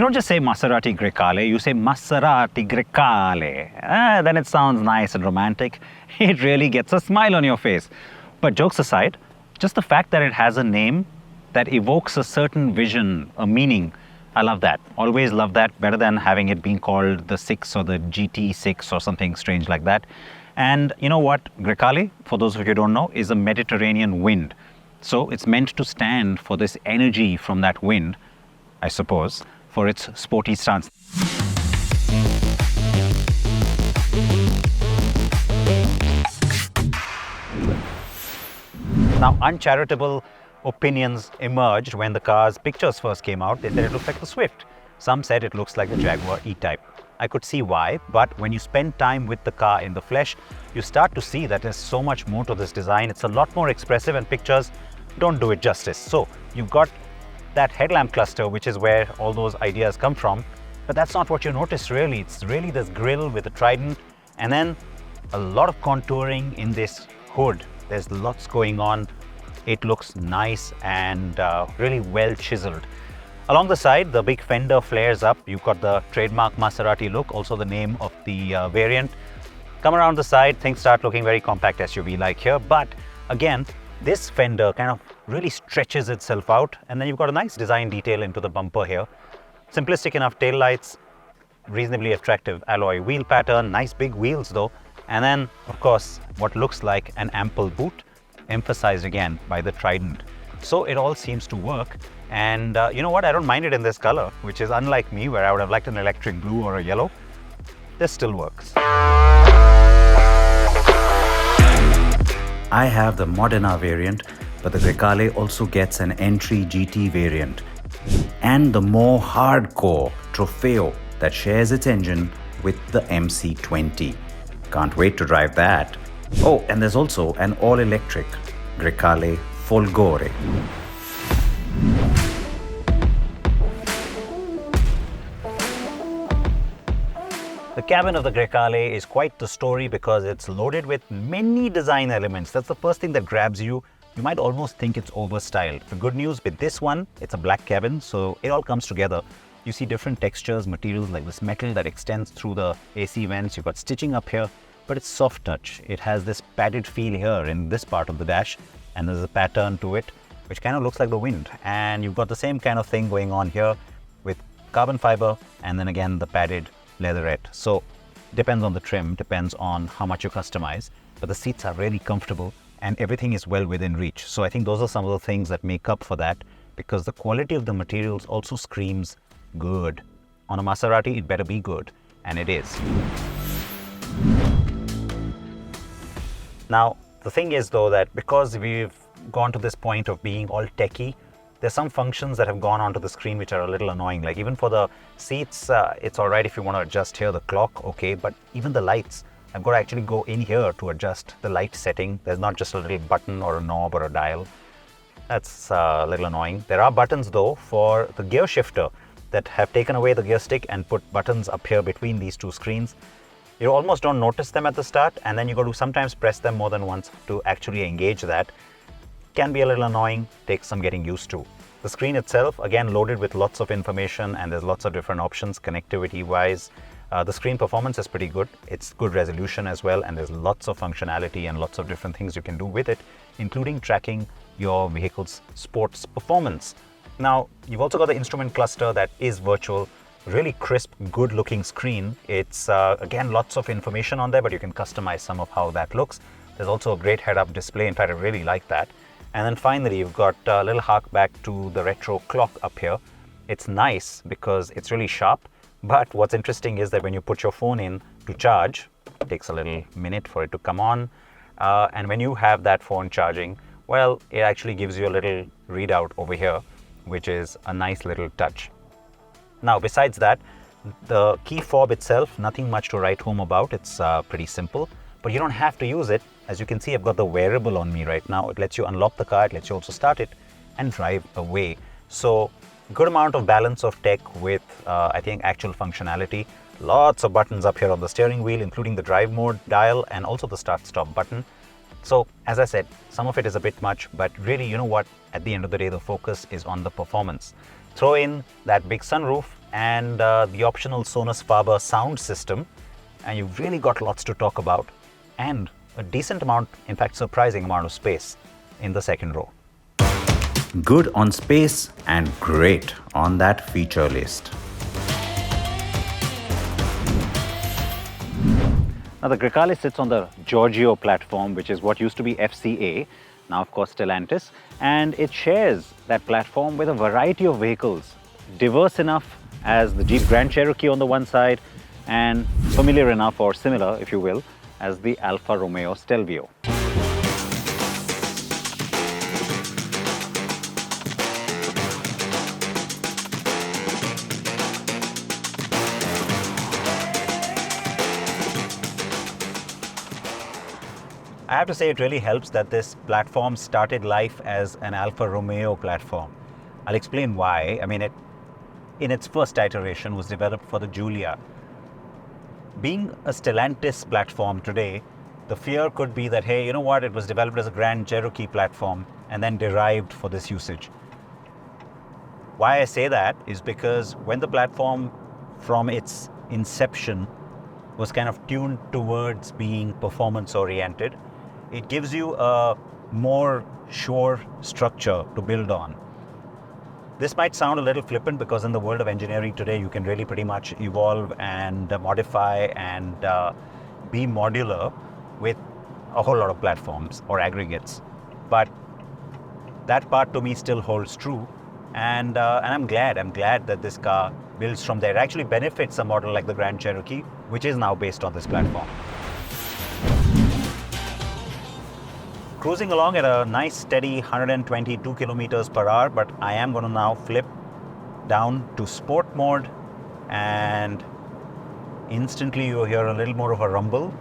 don't just say Maserati Grecale, you say Maserati Grecale. Then it sounds nice and romantic. It really gets a smile on your face. But jokes aside, just the fact that it has a name that evokes a certain vision, a meaning, I love that. Always love that. Better than having it being called the 6 or the GT6 or something strange like that. And you know what? Grecale, for those of you who don't know, is a Mediterranean wind. So it's meant to stand for this energy from that wind, I suppose, for its sporty stance. Now, uncharitable opinions emerged when the car's pictures first came out. They said it looks like the Swift. Some said it looks like the Jaguar E-Type. I could see why, but when you spend time with the car in the flesh, you start to see that there's so much more to this design. It's a lot more expressive and pictures don't do it justice. So you've got that headlamp cluster, which is where all those ideas come from, but that's not what you notice really. It's really this grille with a trident and then a lot of contouring in this hood. There's lots going on. It looks nice and really well chiseled. Along the side, the big fender flares up. You've got the trademark Maserati look, also the name of the variant. Come around the side, things start looking very compact SUV like here, but again, this fender kind of really stretches itself out, and then you've got a nice design detail into the bumper here. Simplistic enough tail lights, reasonably attractive alloy wheel pattern, nice big wheels though, and then of course what looks like an ample boot, emphasized again by the trident. So it all seems to work, and you know what, I don't mind it in this color, which is unlike me where I would have liked an electric blue or a yellow. This still works. I have the Modena variant, but the Grecale also gets an entry GT variant and the more hardcore Trofeo that shares its engine with the MC20. Can't wait to drive that. Oh, and there's also an all-electric Grecale Folgore. The cabin of the Grecale is quite the story because it's loaded with many design elements. That's the first thing that grabs you. You might almost think it's overstyled. The good news with this one, it's a black cabin, so it all comes together. You see different textures, materials like this metal that extends through the AC vents. You've got stitching up here, but it's soft touch. It has this padded feel here in this part of the dash, and there's a pattern to it, which kind of looks like the wind. And you've got the same kind of thing going on here with carbon fiber, and then again the padded leatherette. So depends on the trim, depends on how much you customize, but the seats are really comfortable and everything is well within reach. So I think those are some of the things that make up for that, because the quality of the materials also screams good. On a Maserati, it better be good, and it is. Now, the thing is though that because we've gone to this point of being all techie, there's some functions that have gone onto the screen which are a little annoying. Like even for the seats, it's all right if you want to adjust here the clock, okay, but even the lights, I've got to actually go in here to adjust the light setting. There's not just a little button or a knob or a dial. That's a little annoying. There are buttons though for the gear shifter that have taken away the gear stick and put buttons up here between these two screens. You almost don't notice them at the start, and then you got to sometimes press them more than once to actually engage that. Can be a little annoying, takes some getting used to. The screen itself, again, loaded with lots of information, and there's lots of different options connectivity wise. The screen performance is pretty good. It's good resolution as well, and there's lots of functionality and lots of different things you can do with it, including tracking your vehicle's sports performance. Now, you've also got the instrument cluster that is virtual, really crisp, good looking screen. It's again, lots of information on there, but you can customize some of how that looks. There's also a great head-up display. In fact, I really like that. And then finally, you've got a little hark back to the retro clock up here. It's nice because it's really sharp, but what's interesting is that when you put your phone in to charge, it takes a little minute for it to come on. And when you have that phone charging, well, it actually gives you a little readout over here, which is a nice little touch. Now, besides that, the key fob itself, nothing much to write home about. It's pretty simple, but you don't have to use it. As you can see, I've got the wearable on me right now. It lets you unlock the car, it lets you also start it and drive away. So good amount of balance of tech with, I think, actual functionality. Lots of buttons up here on the steering wheel, including the drive mode dial and also the start-stop button. So as I said, some of it is a bit much, but really, you know what? At the end of the day, the focus is on the performance. Throw in that big sunroof and the optional Sonus Faber sound system, and you've really got lots to talk about, and a decent amount, in fact surprising amount of space in the second row. Good on space and great on that feature list. Now the Grecale sits on the Giorgio platform, which is what used to be FCA, now of course Stellantis, and it shares that platform with a variety of vehicles, diverse enough as the Jeep Grand Cherokee on the one side, and familiar enough, or similar if you will, as the Alfa Romeo Stelvio. I have to say it really helps that this platform started life as an Alfa Romeo platform. I'll explain why. I mean, it, in its first iteration, was developed for the Giulia. Being a Stellantis platform today, the fear could be that, hey, you know what, it was developed as a Grand Cherokee platform and then derived for this usage. Why I say that is because when the platform from its inception was kind of tuned towards being performance oriented, it gives you a more sure structure to build on. This might sound a little flippant because in the world of engineering today, you can really pretty much evolve and modify and be modular with a whole lot of platforms or aggregates. But that part to me still holds true. And I'm glad that this car builds from there. It actually benefits a model like the Grand Cherokee, which is now based on this platform. Cruising along at a nice steady 122 kilometers per hour, but I am going to now flip down to sport mode, and instantly you hear a little more of a rumble.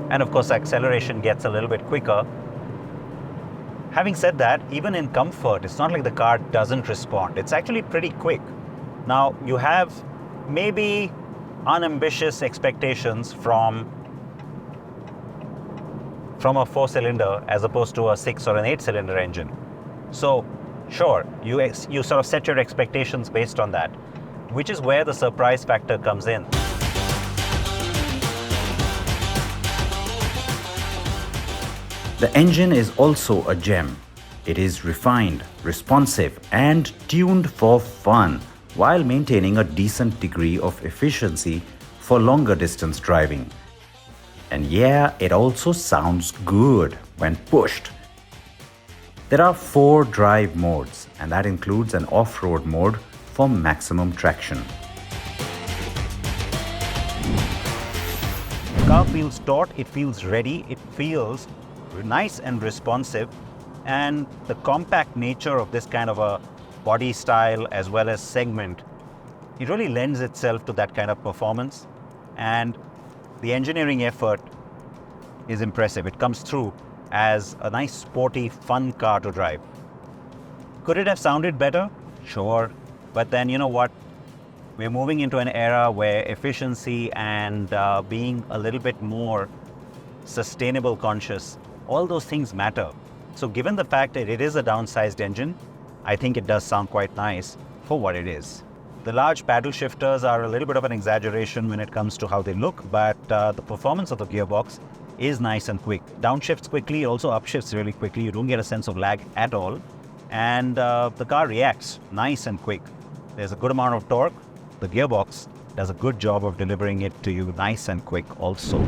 And of course, acceleration gets a little bit quicker. Having said that, even in comfort, it's not like the car doesn't respond. It's actually pretty quick. Now, you have maybe unambitious expectations from a 4-cylinder as opposed to a 6 or an 8-cylinder engine. So, sure, you sort of set your expectations based on that, which is where the surprise factor comes in. The engine is also a gem. It is refined, responsive, and tuned for fun, while maintaining a decent degree of efficiency for longer distance driving. And yeah, it also sounds good when pushed. There are 4 drive modes, and that includes an off-road mode for maximum traction. The car feels taut, it feels ready, it feels nice and responsive, and the compact nature of this kind of a body style as well as segment, it really lends itself to that kind of performance, and the engineering effort is impressive. It comes through as a nice sporty fun car to drive. Could it have sounded better? Sure, but then you know what, we're moving into an era where efficiency and being a little bit more sustainable conscious, all those things matter. So given the fact that it is a downsized engine, I think it does sound quite nice for what it is. The large paddle shifters are a little bit of an exaggeration when it comes to how they look, but the performance of the gearbox is nice and quick. Downshifts quickly, also upshifts really quickly. You don't get a sense of lag at all. And the car reacts nice and quick. There's a good amount of torque. The gearbox does a good job of delivering it to you nice and quick also.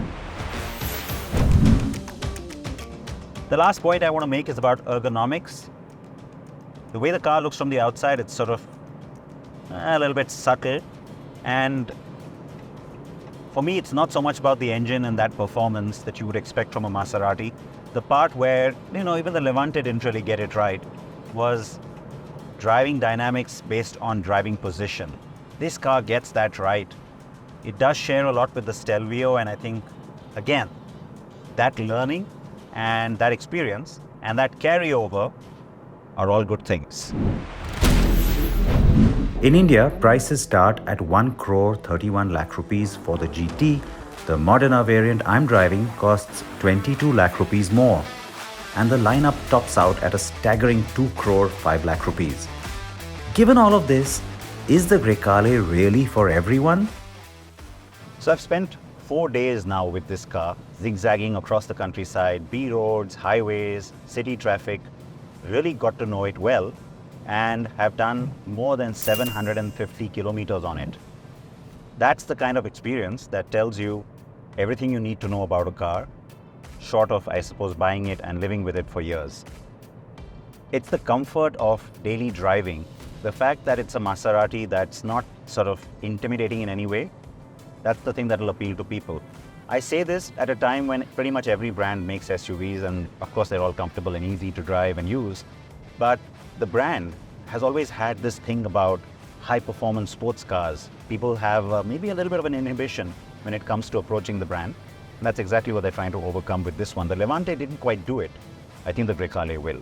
The last point I want to make is about ergonomics. The way the car looks from the outside, it's sort of a little bit subtle, and for me it's not so much about the engine and that performance that you would expect from a Maserati. The part where, you know, even the Levante didn't really get it right was driving dynamics based on driving position. This car gets that right. It does share a lot with the Stelvio, and I think, again, that learning and that experience and that carryover are all good things. In India, prices start at 1 crore 31 lakh rupees for the GT. The Modena variant I'm driving costs 22 lakh rupees more. and the lineup tops out at a staggering 2 crore 5 lakh rupees. Given all of this, is the Grecale really for everyone? So I've spent 4 days now with this car, zigzagging across the countryside, B roads, highways, city traffic, really got to know it well, and have done more than 750 kilometers on it. That's the kind of experience that tells you everything you need to know about a car, short of, I suppose, buying it and living with it for years. It's the comfort of daily driving, the fact that it's a Maserati that's not sort of intimidating in any way. That's the thing that will appeal to people. I say this at a time when pretty much every brand makes SUVs, and of course they're all comfortable and easy to drive and use. But the brand has always had this thing about high-performance sports cars. People have maybe a little bit of an inhibition when it comes to approaching the brand. And that's exactly what they're trying to overcome with this one. The Levante didn't quite do it. I think the Grecale will.